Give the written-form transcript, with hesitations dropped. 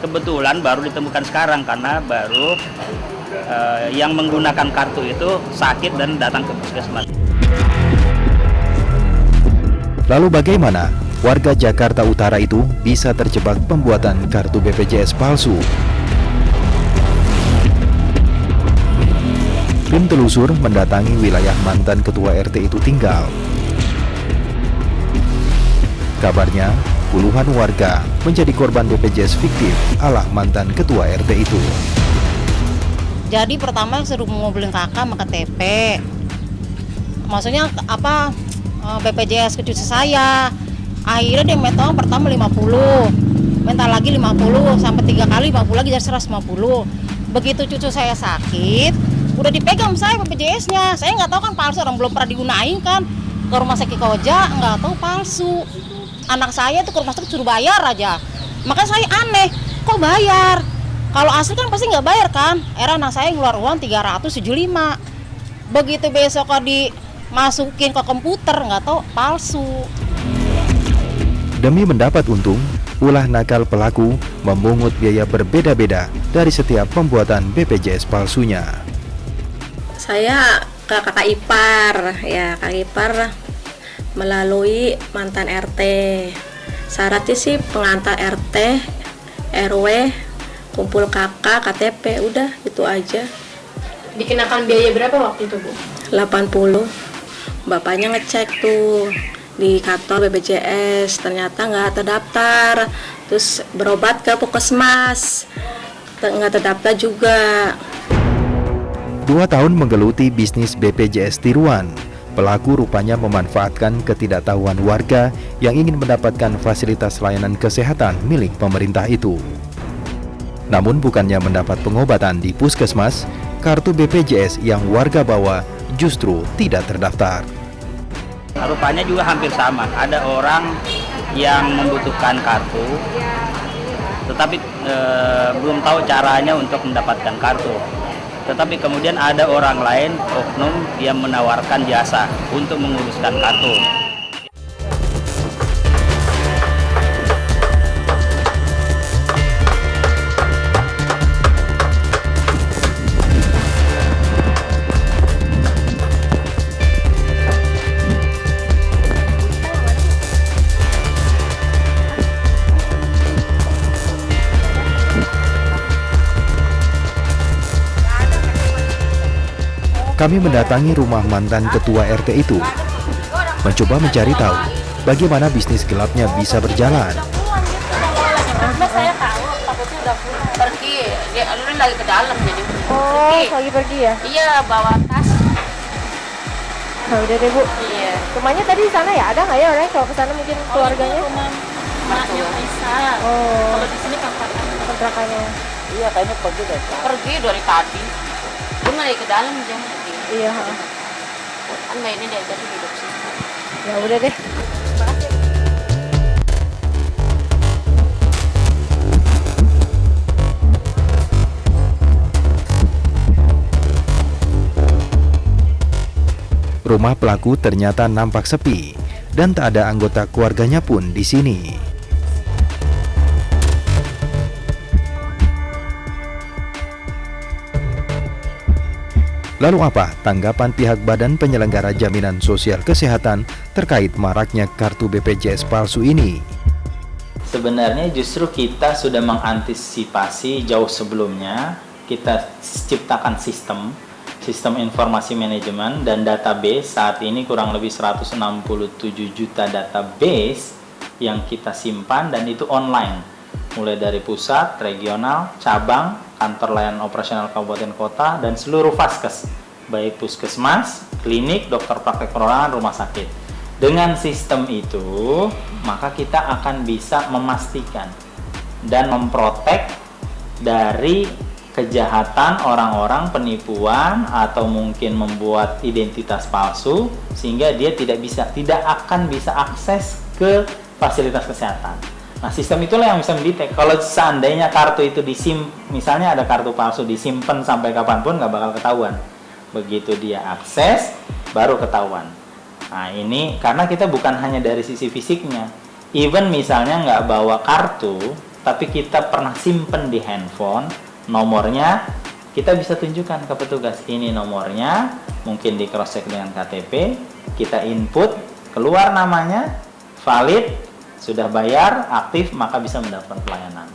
kebetulan baru ditemukan sekarang karena baru yang menggunakan kartu itu sakit dan datang ke puskesmas. Lalu bagaimana warga Jakarta Utara itu bisa terjebak pembuatan kartu BPJS palsu? Tim telusur mendatangi wilayah mantan ketua RT itu tinggal. Kabarnya, puluhan warga menjadi korban BPJS fiktif ala mantan ketua RT itu. Jadi pertama suruh ngumpulin kakak sama KTP. Maksudnya apa, BPJS ke cucu saya. Akhirnya dia minta pertama 50, minta lagi 50, sampai 3 kali 50 lagi jadi 150. Begitu cucu saya sakit, udah dipegang saya BPJS-nya. Saya nggak tahu kan palsu, orang belum pernah digunain kan. Ke rumah sakit Koja nggak tahu palsu. Anak saya tuh ke rumah sakit suruh bayar aja. Makanya saya aneh, kok bayar? Kalau asli kan pasti nggak bayar kan. Era anak saya ngeluar uang 375. Begitu besok kok dimasukin ke komputer nggak tahu palsu. Demi mendapat untung, ulah nakal pelaku memungut biaya berbeda-beda dari setiap pembuatan BPJS palsunya. Saya ke kakak ipar, ya kakak ipar melalui mantan RT. Syaratnya sih pengantar RT, RW, kumpul kakak, KTP, udah itu aja. Dikenakan biaya berapa waktu itu, Bu? 80. Bapaknya ngecek tuh di kantor BPJS, ternyata nggak terdaftar. Terus berobat ke puskesmas, nggak terdaftar juga. 2 tahun menggeluti bisnis BPJS tiruan, pelaku rupanya memanfaatkan ketidaktahuan warga yang ingin mendapatkan fasilitas layanan kesehatan milik pemerintah itu. Namun bukannya mendapat pengobatan di puskesmas, kartu BPJS yang warga bawa justru tidak terdaftar. Rupanya juga hampir sama. Ada orang yang membutuhkan kartu, tetapi belum tahu caranya untuk mendapatkan kartu. Tetapi kemudian ada orang lain, oknum, yang menawarkan jasa untuk menguruskan kartu. Kami mendatangi rumah mantan ketua RT itu, mencoba mencari tahu bagaimana bisnis gelapnya bisa berjalan. Saya tahu, takutnya udah pergi. Dia lagi ke dalam jadi. Oh, lagi pergi ya? Iya, bawa tas. Nah, udah deh, Bu. Iya. Rumahnya tadi di sana ya? Ada nggak ya orang kalau ke sana mungkin keluarganya? Rumah maknya Isa. Oh. Kalau di sini Kontrakannya. Iya, kayaknya pergi deh. pergi dari tadi. Dia lagi ke dalam aja. Iya. Kan ini dia jadi hidup sih. Ya udah deh. Rumah pelaku ternyata nampak sepi dan tak ada anggota keluarganya pun di sini. Lalu apa tanggapan pihak Badan Penyelenggara Jaminan Sosial Kesehatan terkait maraknya kartu BPJS palsu ini? Sebenarnya justru kita sudah mengantisipasi jauh sebelumnya. Kita ciptakan sistem informasi manajemen dan database. Saat ini kurang lebih 167 juta database yang kita simpan dan itu online. Mulai dari pusat, regional, cabang, kantor layanan operasional kabupaten kota, dan seluruh vaskes, baik puskesmas, klinik, dokter praktek perorangan, rumah sakit. Dengan sistem itu, maka kita akan bisa memastikan dan memprotek dari kejahatan orang-orang, penipuan, atau mungkin membuat identitas palsu, sehingga dia tidak akan bisa akses ke fasilitas kesehatan. Nah, sistem itulah yang bisa mendetek. Kalau seandainya kartu itu misalnya ada kartu palsu disimpan sampai kapanpun nggak bakal ketahuan. Begitu dia akses, baru ketahuan. Nah, ini karena kita bukan hanya dari sisi fisiknya. Even misalnya nggak bawa kartu, tapi kita pernah simpen di handphone, nomornya kita bisa tunjukkan ke petugas, ini nomornya, mungkin di cross check dengan KTP, kita input, keluar namanya, valid, sudah bayar, aktif, maka bisa mendapatkan pelayanan.